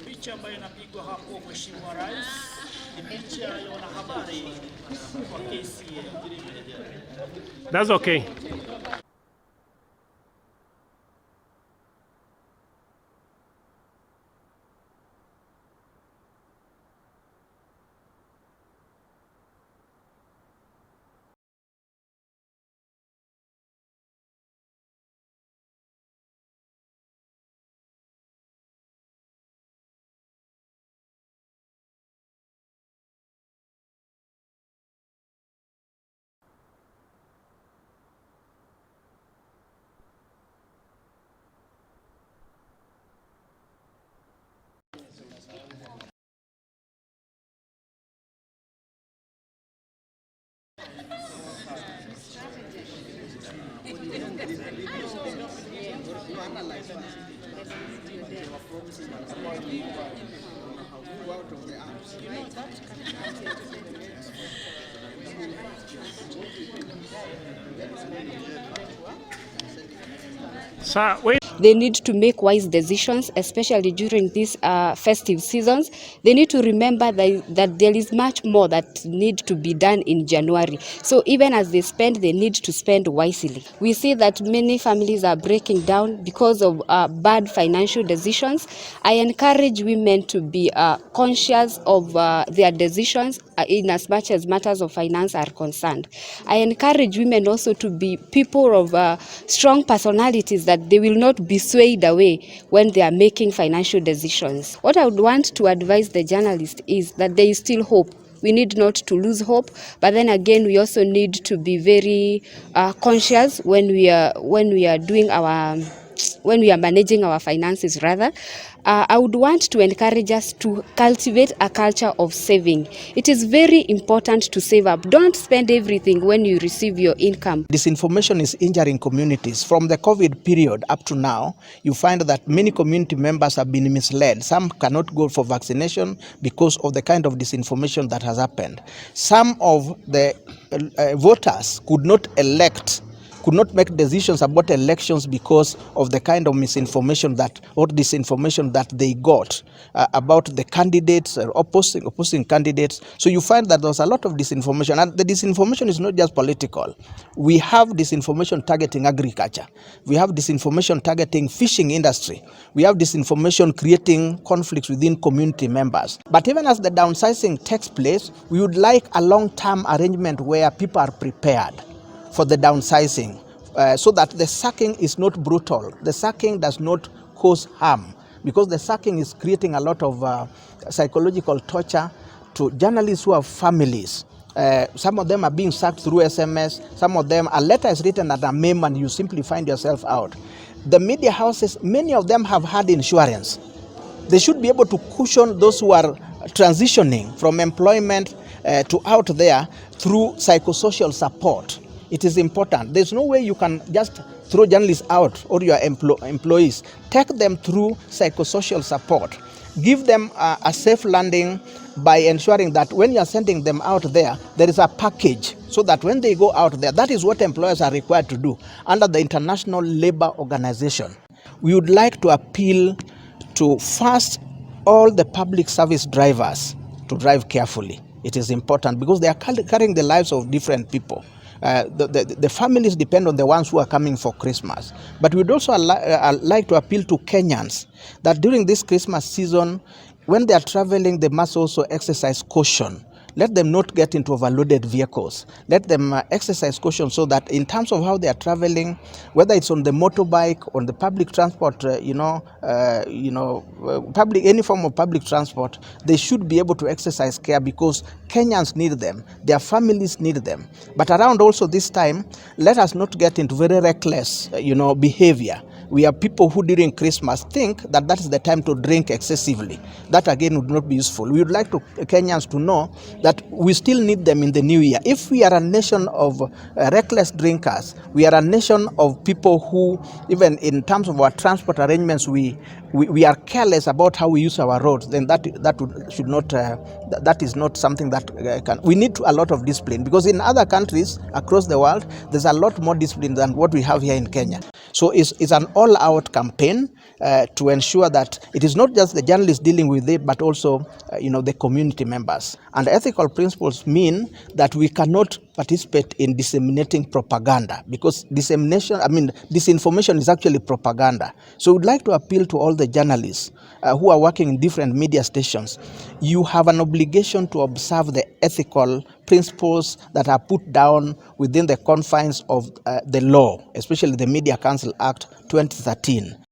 Picha ambayo inapigwa hapo Mheshimiwa Rais ni picha ya wanahabari wa KCA. That's okay. They need to make wise decisions, especially during these festive seasons. They need to remember that there is much more that need to be done in January. So even as they spend, they need to spend wisely. We see that many families are breaking down because of bad financial decisions. I encourage women to be conscious of their decisions in as much as matters of finance are concerned. I encourage women also to be people of strong personalities, that they will not be swayed away when they are making financial decisions. What I would want to advise the journalist is that there is still hope. We need not to lose hope, but then again, we also need to be very conscious when we are managing our finances rather. I would want to encourage us to cultivate a culture of saving. It is very important to save up. Don't spend everything when you receive your income. Disinformation is injuring communities. From the COVID period up to now, you find that many community members have been misled. Some cannot go for vaccination because of the kind of disinformation that has happened. Some of the voters could not make decisions about elections because of the kind of misinformation or disinformation that they got about the candidates or opposing candidates. So you find that there's a lot of disinformation, and the disinformation is not just political. We have disinformation targeting agriculture. We have disinformation targeting fishing industry. We have disinformation creating conflicts within community members. But even as the downsizing takes place, we would like a long-term arrangement where people are prepared for the downsizing, so that the sacking is not brutal. The sacking does not cause harm, because the sacking is creating a lot of psychological torture to journalists who have families. Some of them are being sacked through SMS. Some of them, a letter is written at a meme and you simply find yourself out. The media houses, many of them have had insurance. They should be able to cushion those who are transitioning from employment to out there through psychosocial support. It is important. There's no way you can just throw journalists out or your employees. Take them through psychosocial support. Give them a safe landing by ensuring that when you're sending them out there, there is a package, so that when they go out there, that is what employers are required to do under the International Labour Organization. We would like to appeal to first all the public service drivers to drive carefully. It is important because they are carrying the lives of different people. The families depend on the ones who are coming for Christmas. But we'd also like to appeal to Kenyans that during this Christmas season, when they are traveling, they must also exercise caution. Let them not get into overloaded vehicles. Let them exercise caution, so that in terms of how they are traveling, whether it's on the motorbike, on the public transport, any form of public transport, they should be able to exercise care, because Kenyans need them, their families need them. But around also this time, let us not get into very reckless, behavior. we have people who during Christmas think that that is the time to drink excessively. That again would not be useful. We would like Kenyans to know that we still need them in the new year. If we are a nation of reckless drinkers, we are a nation of people who, even in terms of our transport arrangements, we are careless about how we use our roads, then that is not something that can. We need a lot of discipline, because in other countries across the world, there's a lot more discipline than what we have here in Kenya. So it's an all-out campaign to ensure that it is not just the journalists dealing with it, but also the community members. And ethical principles mean that we cannot participate in disseminating propaganda, because disinformation is actually propaganda. So we'd like to appeal to all the journalists who are working in different media stations. You have an obligation to observe the ethical principles that are put down within the confines of the law, especially the Media Council Act 2013.